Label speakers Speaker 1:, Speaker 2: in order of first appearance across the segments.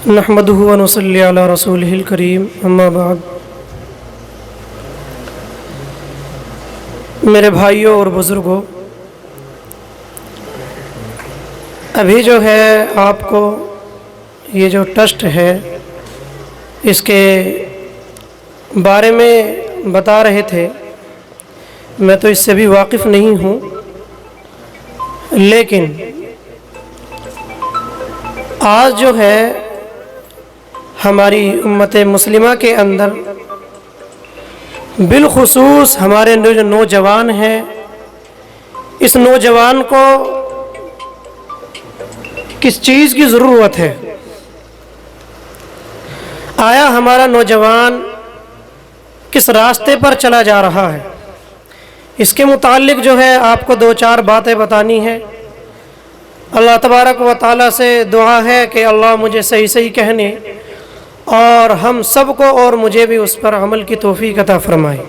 Speaker 1: نحمدہ و نصلی علی رسولہ الکریم اما بعد۔ میرے بھائیوں اور بزرگوں، ابھی جو ہے آپ کو یہ جو ٹرسٹ ہے اس کے بارے میں بتا رہے تھے، میں تو اس سے بھی واقف نہیں ہوں، لیکن آج جو ہے ہماری امت مسلمہ کے اندر بالخصوص ہمارے جو نوجوان ہیں، اس نوجوان کو کس چیز کی ضرورت ہے؟ آیا ہمارا نوجوان کس راستے پر چلا جا رہا ہے؟ اس کے متعلق جو ہے آپ کو دو چار باتیں بتانی ہیں۔ اللہ تبارک و تعالیٰ سے دعا ہے کہ اللہ مجھے صحیح صحیح کہنے اور ہم سب کو اور مجھے بھی اس پر عمل کی توفیق عطا فرمائے۔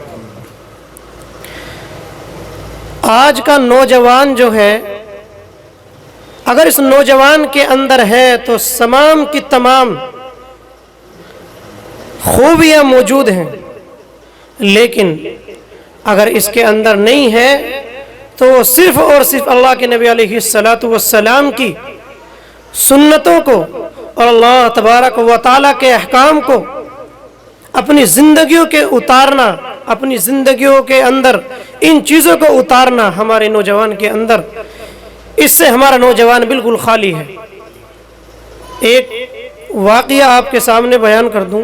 Speaker 1: آج کا نوجوان جو ہے، اگر اس نوجوان کے اندر ہے تو تمام کی تمام خوبیاں موجود ہیں، لیکن اگر اس کے اندر نہیں ہے تو وہ صرف اور صرف اللہ کے نبی علیہ السلام کی سنتوں کو اور اللہ تبارک و تعالیٰ کے احکام کو اپنی زندگیوں کے اتارنا، اپنی زندگیوں کے اندر ان چیزوں کو اتارنا ہمارے نوجوان کے اندر، اس سے ہمارا نوجوان بالکل خالی ہے۔ ایک واقعہ آپ کے سامنے بیان کر دوں۔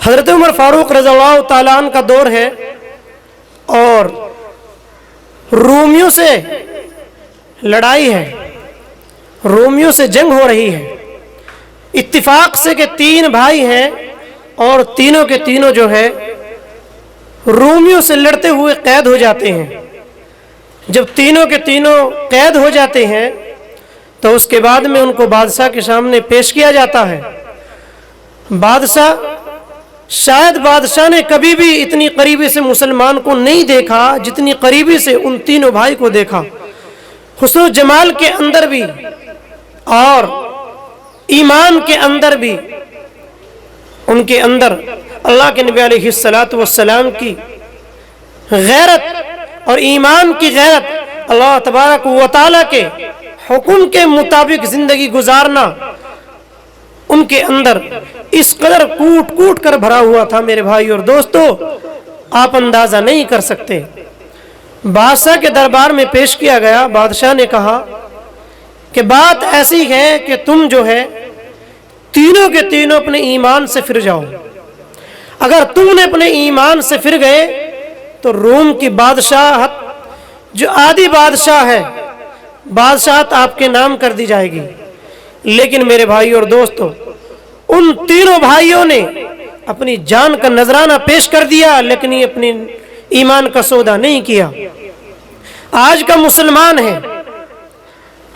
Speaker 1: حضرت عمر فاروق رضی اللہ تعالیٰ عنہ کا دور ہے اور رومیوں سے لڑائی ہے، رومیوں سے جنگ ہو رہی ہے۔ اتفاق سے کہ تین بھائی ہیں اور تینوں کے تینوں جو ہے رومیوں سے لڑتے ہوئے قید ہو جاتے ہیں۔ جب تینوں کے تینوں قید ہو جاتے ہیں تو اس کے بعد میں ان کو بادشاہ کے سامنے پیش کیا جاتا ہے۔ شاید بادشاہ نے کبھی بھی اتنی قریبی سے مسلمان کو نہیں دیکھا جتنی قریبی سے ان تینوں بھائی کو دیکھا، حسن و جمال کے اندر بھی اور ایمان کے اندر بھی۔ ان کے اندر اللہ کے نبی علیہ السلام کی غیرت اور ایمان کی غیرت، اللہ تبارک و تعالیٰ کے حکم کے مطابق زندگی گزارنا ان کے اندر اس قدر کوٹ کوٹ کر بھرا ہوا تھا۔ میرے بھائی اور دوستو، آپ اندازہ نہیں کر سکتے۔ بادشاہ کے دربار میں پیش کیا گیا۔ بادشاہ نے کہا کہ بات ایسی ہے کہ تم جو ہے تینوں کے تینوں اپنے ایمان سے پھر جاؤ۔ اگر تم نے اپنے ایمان سے پھر گئے تو روم کی بادشاہت جو آدھی بادشاہ ہے، بادشاہت آپ کے نام کر دی جائے گی۔ لیکن میرے بھائی اور دوستو، ان تینوں بھائیوں نے اپنی جان کا نذرانہ پیش کر دیا، لیکن یہ اپنی ایمان کا سودا نہیں کیا۔ آج کا مسلمان ہے،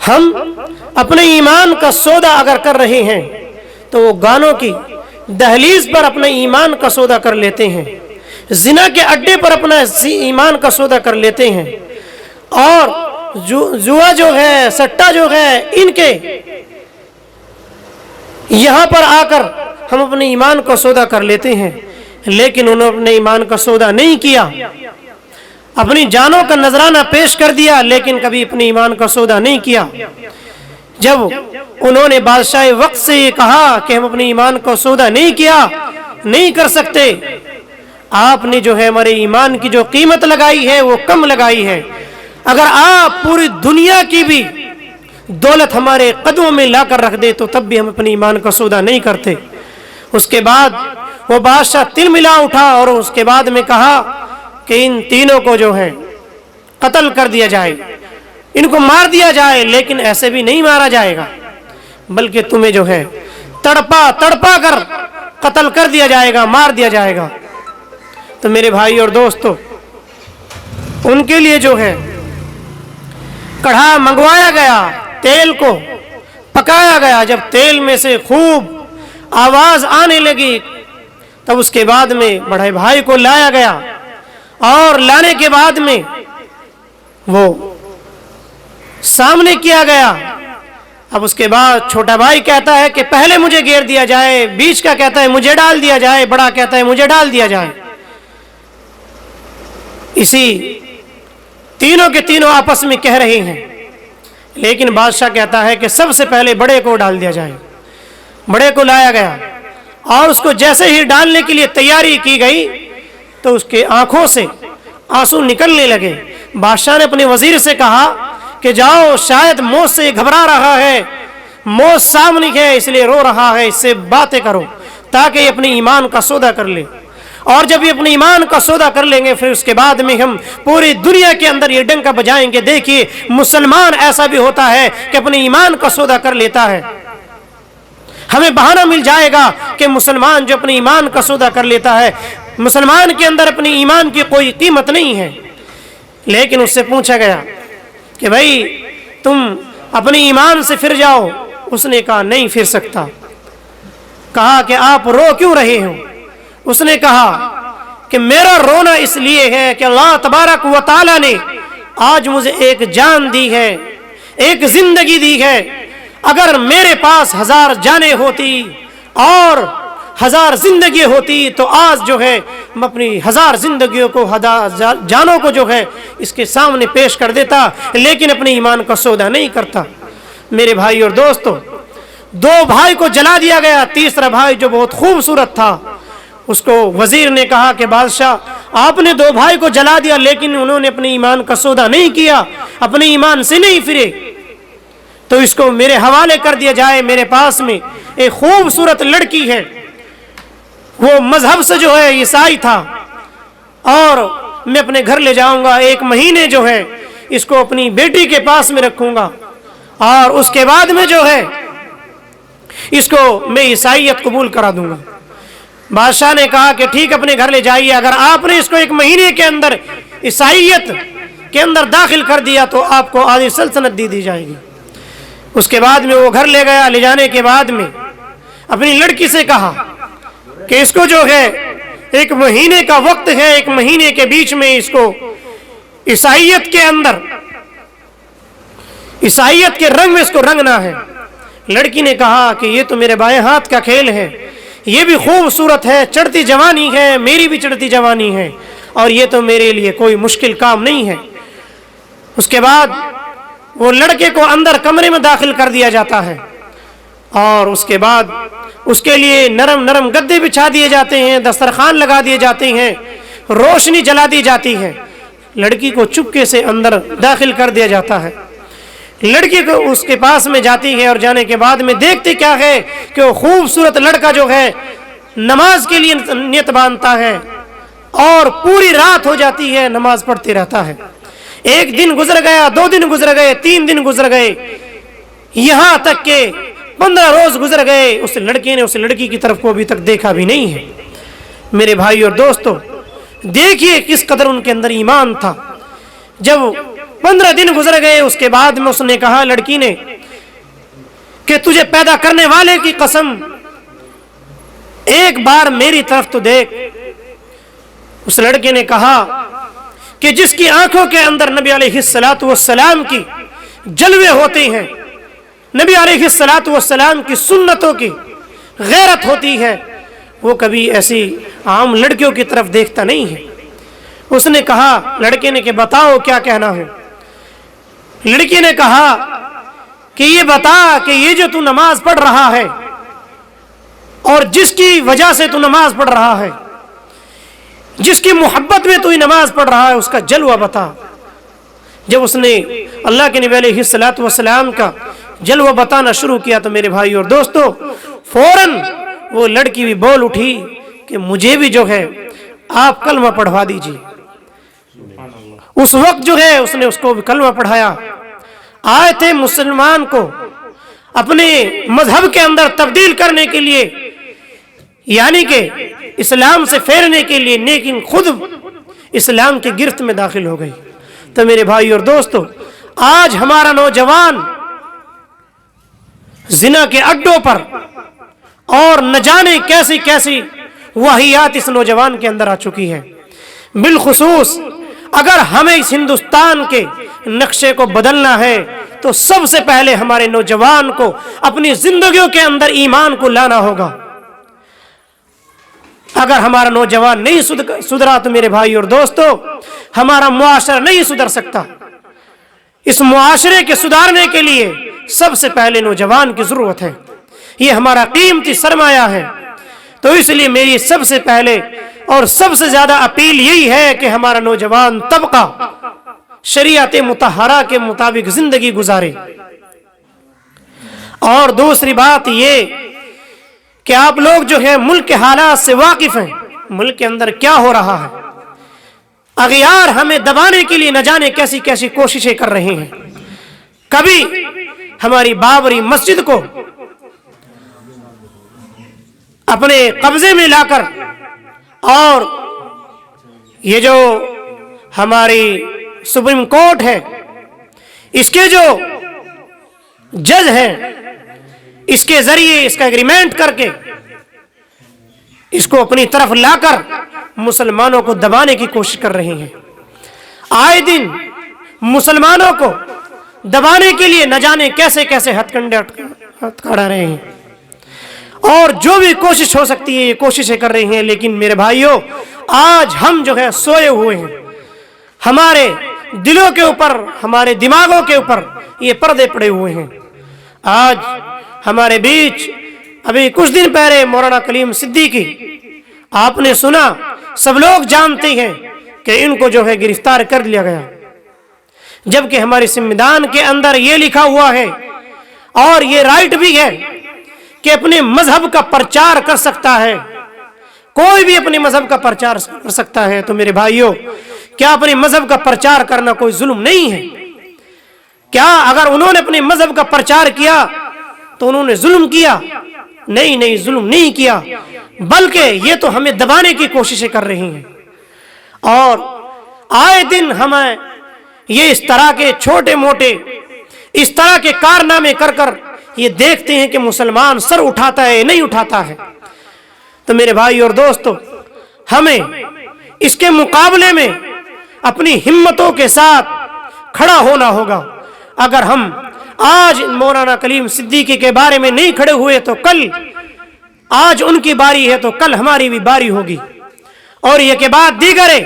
Speaker 1: ہم اپنے ایمان کا سودا اگر کر رہے ہیں تو وہ گانوں کی دہلیز پر اپنے ایمان کا سودا کر لیتے ہیں، زنا کے اڈے پر اپنا ایمان کا سودا کر لیتے ہیں، اور جوا جو ہے، سٹا جو ہے، ان کے یہاں پر آ کر ہم اپنے ایمان کا سودا کر لیتے ہیں، لیکن انہوں نے اپنے ایمان کا سودا نہیں کیا۔ اپنی جانوں کا نذرانہ پیش کر دیا، لیکن کبھی اپنے ایمان کا سودا نہیں کیا۔ جب انہوں نے بادشاہ وقت سے یہ کہا کہ ہم اپنے ایمان کا سودا نہیں کیا، نہیں کر سکتے، آپ نے جو ہے ہمارے ایمان کی جو قیمت لگائی ہے وہ کم لگائی ہے۔ اگر آپ پوری دنیا کی بھی دولت ہمارے قدموں میں لا کر رکھ دے تو تب بھی ہم اپنے ایمان کا سودا نہیں کرتے۔ اس کے بعد وہ بادشاہ تل ملا اٹھا اور اس کے بعد میں کہا کہ ان تینوں کو جو ہے قتل کر دیا جائے، ان کو مار دیا جائے، لیکن ایسے بھی نہیں مارا جائے گا، بلکہ تمہیں جو ہے تڑپا کر قتل کر دیا جائے گا، مار دیا جائے گا۔ تو میرے بھائی اور دوستو، ان کے لیے جو ہے کڑھا منگوایا گیا، تیل کو پکایا گیا۔ جب تیل میں سے خوب آواز آنے لگی تب اس کے بعد میں بڑے بھائی کو لایا گیا، اور لانے کے بعد میں وہ سامنے کیا گیا۔ اب اس کے بعد چھوٹا بھائی کہتا ہے کہ پہلے مجھے گھیر دیا جائے، بیچ کا کہتا ہے مجھے ڈال دیا جائے، بڑا کہتا ہے مجھے ڈال دیا جائے۔ اسی تینوں کے تینوں آپس میں کہہ رہے ہیں، لیکن بادشاہ کہتا ہے کہ سب سے پہلے بڑے کو ڈال دیا جائے۔ بڑے کو لایا گیا اور اس کو جیسے ہی ڈالنے کے لیے تیاری کی گئی تو اس کے آنکھوں سے آنسو نکلنے لگے۔ بادشاہ نے اپنے وزیر سے کہا کہ جاؤ، شاید موت سے گھبرا رہا ہے، موت سامنے ہے اس لیے رو رہا ہے، اس سے باتیں کرو تاکہ یہ اپنے ایمان کا سودا کر لے، اور جب یہ اپنے ایمان کا سودا کر لیں گے پھر اس کے بعد میں ہم پوری دنیا کے اندر یہ ڈنکا بجائیں گے، دیکھیے مسلمان ایسا بھی ہوتا ہے کہ اپنے ایمان کا سودا کر لیتا ہے۔ ہمیں بہانہ مل جائے گا کہ مسلمان جو اپنے ایمان کا سودا کر لیتا ہے، مسلمان کے اندر اپنے ایمان کی کوئی قیمت نہیں ہے۔ لیکن اس سے پوچھا گیا کہ بھائی تم اپنے ایمان سے پھر جاؤ، اس نے کہا نہیں پھر سکتا۔ کہا کہ آپ رو کیوں رہے ہو؟ اس نے کہا کہ میرا رونا اس لیے ہے کہ اللہ تبارک و تعالی نے آج مجھے ایک جان دی ہے، ایک زندگی دی ہے۔ اگر میرے پاس 1000 جانیں ہوتی اور 1000 زندگی ہوتی تو آج جو ہے میں اپنی 1000 زندگیوں کو 1000 جانوں کو جو ہے اس کے سامنے پیش کر دیتا، لیکن اپنے ایمان کا سودا نہیں کرتا۔ میرے بھائی اور دوستو، 2 بھائی کو جلا دیا گیا، تیسرا بھائی جو بہت خوبصورت تھا اس کو وزیر نے کہا کہ بادشاہ آپ نے 2 بھائی کو جلا دیا لیکن انہوں نے اپنے ایمان کا سودا نہیں کیا، اپنے ایمان سے نہیں پھرے، تو اس کو میرے حوالے کر دیا جائے۔ میرے پاس میں ایک خوبصورت لڑکی ہے، وہ مذہب سے جو ہے عیسائی تھا، اور میں اپنے گھر لے جاؤں گا، 1 مہینے جو ہے اس کو اپنی بیٹی کے پاس میں رکھوں گا، اور اس کے بعد میں جو ہے اس کو میں عیسائیت قبول کرا دوں گا۔ بادشاہ نے کہا کہ ٹھیک اپنے گھر لے جائیے، اگر آپ نے اس کو 1 مہینے کے اندر عیسائیت کے اندر داخل کر دیا تو آپ کو آدھی سلطنت دی جائے گی۔ اس کے بعد میں وہ گھر لے گیا، لے جانے کے بعد میں اپنی لڑکی سے کہا کہ اس کو جو ہے 1 مہینے کا وقت ہے، 1 مہینے کے بیچ میں اس کو عیسائیت کے اندر، عیسائیت کے رنگ میں اس کو رنگنا ہے۔ لڑکی نے کہا کہ یہ تو میرے بائیں ہاتھ کا کھیل ہے، یہ بھی خوبصورت ہے، چڑھتی جوانی ہے، میری بھی چڑھتی جوانی ہے، اور یہ تو میرے لیے کوئی مشکل کام نہیں ہے۔ اس کے بعد وہ لڑکے کو اندر کمرے میں داخل کر دیا جاتا ہے، اور اس کے بعد اس کے لیے نرم نرم گدے بچھا دیے جاتے ہیں، دسترخوان لگا دیے جاتے ہیں، روشنی جلا دی جاتی ہے۔ لڑکی کو چپکے سے اندر داخل کر دیا جاتا ہے۔ لڑکی کو اس کے پاس میں جاتی ہے، اور جانے کے بعد میں دیکھتی کیا ہے کہ وہ خوبصورت لڑکا جو ہے نماز کے لیے نیت باندھتا ہے، اور پوری رات ہو جاتی ہے نماز پڑھتے رہتا ہے۔ 1 دن گزر گیا، 2 دن گزر گئے، 3 دن گزر گئے، یہاں تک کہ 15 روز گزر گئے، اس لڑکے نے اس لڑکی کی طرف کو ابھی تک دیکھا بھی نہیں ہے۔ میرے بھائی اور دوستو، دیکھیے کس قدر ان کے اندر ایمان تھا۔ جب 15 دن گزر گئے، اس کے بعد میں اس نے کہا لڑکی نے کہ تجھے پیدا کرنے والے کی قسم، ایک بار میری طرف تو دیکھ۔ اس لڑکے نے کہا کہ جس کی آنکھوں کے اندر نبی علیہ الصلوۃ والسلام کی جلوے ہوتے ہیں، نبی علیہ الصلوۃ والسلام کی سنتوں کی غیرت ہوتی ہے، وہ کبھی ایسی عام لڑکیوں کی طرف دیکھتا نہیں ہے۔ اس نے کہا لڑکے نے کہ بتاؤ کیا کہنا ہے۔ لڑکی نے کہا کہ یہ بتا کہ یہ جو تو نماز پڑھ رہا ہے اور جس کی وجہ سے تو نماز پڑھ رہا ہے، جس کی محبت میں تو یہ نماز پڑھ رہا ہے، اس کا جلوہ بتا۔ جب اس نے اللہ کے نبی علیہ الصلوۃ والسلام کا جلوہ بتانا شروع کیا تو میرے بھائی اور دوستو، فوراً وہ لڑکی بھی بول اٹھی کہ مجھے بھی جو ہے آپ کلمہ پڑھوا دیجیے۔ اس وقت جو ہے اس نے اس کو کلمہ پڑھایا۔ آئے تھے مسلمان کو اپنے مذہب کے اندر تبدیل کرنے کے لیے، یعنی کہ اسلام سے پھیرنے کے لیے، لیکن خود اسلام کے گرفت میں داخل ہو گئی۔ تو میرے بھائی اور دوستو، آج ہمارا نوجوان زنا کے اڈوں پر، اور نہ جانے کیسی کیسی واہیات اس نوجوان کے اندر آ چکی ہے۔ بالخصوص اگر ہمیں اس ہندوستان کے نقشے کو بدلنا ہے تو تو سب سے پہلے ہمارے نوجوان کو اپنی زندگیوں کے اندر ایمان کو لانا ہوگا۔ اگر ہمارا نوجوان نہیں سدھرا تو میرے بھائی اور دوستو ہمارا معاشرہ نہیں سدھر سکتا۔ اس معاشرے کے سدھارنے کے لیے سب سے پہلے نوجوان کی ضرورت ہے، یہ ہمارا قیمتی سرمایہ ہے۔ تو اس لیے میری سب سے پہلے اور سب سے زیادہ اپیل یہی ہے کہ ہمارا نوجوان طبقہ شریعت مطہرہ کے مطابق زندگی گزارے۔ اور دوسری بات یہ کہ آپ لوگ جو ہے ملک کے حالات سے واقف ہیں، ملک کے اندر کیا ہو رہا ہے۔ اغیار ہمیں دبانے کے لیے نہ جانے کیسی کیسی کوششیں کر رہے ہیں۔ کبھی ہماری بابری مسجد کو اپنے قبضے میں لا کر، اور یہ جو ہماری سپریم کورٹ ہے اس کے جو جج ہیں اس کے ذریعے اس کا ایگریمنٹ کر کے اس کو اپنی طرف لا کر مسلمانوں کو دبانے کی کوشش کر رہے ہیں۔ آئے دن مسلمانوں کو دبانے کے لیے نہ جانے کیسے کیسے ہتھکنڈے اٹھا رہے ہیں، اور جو بھی کوشش ہو سکتی ہے یہ کوششیں کر رہے ہیں۔ لیکن میرے بھائیوں آج ہم جو ہے سوئے ہوئے ہیں، ہمارے دلوں کے اوپر ہمارے دماغوں کے اوپر یہ پردے پڑے ہوئے ہیں۔ آج ہمارے بیچ ابھی کچھ دن پہلے مولانا کلیم صدیقی آپ نے سنا، سب لوگ جانتے ہیں کہ ان کو جو ہے گرفتار کر لیا گیا، جبکہ ہمارے سموِدھان کے اندر یہ لکھا ہوا ہے اور یہ رائٹ بھی ہے کہ اپنے مذہب کا پرچار کر سکتا ہے، کوئی بھی اپنے مذہب کا پرچار کر سکتا ہے۔ تو میرے بھائیوں کیا اپنے مذہب کا پرچار کرنا کوئی ظلم نہیں ہے؟ کیا اگر انہوں نے اپنے مذہب کا پرچار کیا تو انہوں نے ظلم کیا؟ نہیں، ظلم نہیں کیا، بلکہ یہ تو ہمیں دبانے کی کوششیں کر رہے ہیں۔ اور آئے دن ہمیں یہ اس طرح کے چھوٹے موٹے اس طرح کے کارنامے کر کر یہ دیکھتے ہیں کہ مسلمان سر اٹھاتا ہے نہیں اٹھاتا ہے۔ تو میرے بھائی اور دوستو ہمیں اس کے مقابلے میں اپنی ہمتوں کے ساتھ کھڑا ہونا ہوگا۔ اگر ہم آج مولانا کلیم صدیقی کے بارے میں نہیں کھڑے ہوئے تو کل، آج ان کی باری ہے تو کل ہماری بھی باری ہوگی، اور یہ کہ بات دیگر ہے،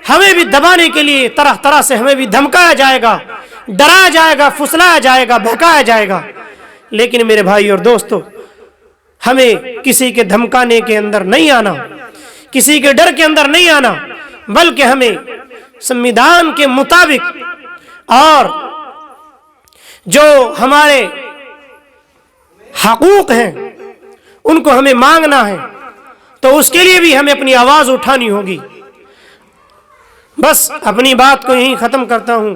Speaker 1: ہمیں بھی دبانے کے لیے طرح طرح سے ہمیں بھی دھمکایا جائے گا، ڈرایا جائے گا، پھسلایا جائے گا، بہکایا جائے گا۔ لیکن میرے بھائی اور دوستو ہمیں کسی کے دھمکانے کے اندر نہیں آنا، کسی کے ڈر کے اندر نہیں آنا، بلکہ ہمیں سموِدھان کے مطابق اور جو ہمارے حقوق ہیں ان کو ہمیں مانگنا ہے۔ تو اس کے لیے بھی ہمیں اپنی آواز اٹھانی ہوگی۔ بس اپنی بات کو یہیں ختم کرتا ہوں۔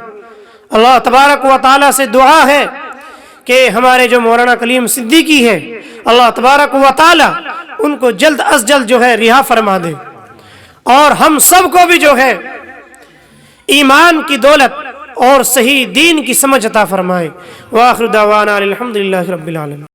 Speaker 1: اللہ تبارک و تعالیٰ سے دعا ہے کہ ہمارے جو مولانا کلیم صدیقی ہے اللہ تبارک و تعالیٰ ان کو جلد از جلد جو ہے رہا فرما دے، اور ہم سب کو بھی جو ہے ایمان کی دولت اور صحیح دین کی سمجھ عطا فرمائے۔ وآخر دعوانا الحمدللہ رب العالمین۔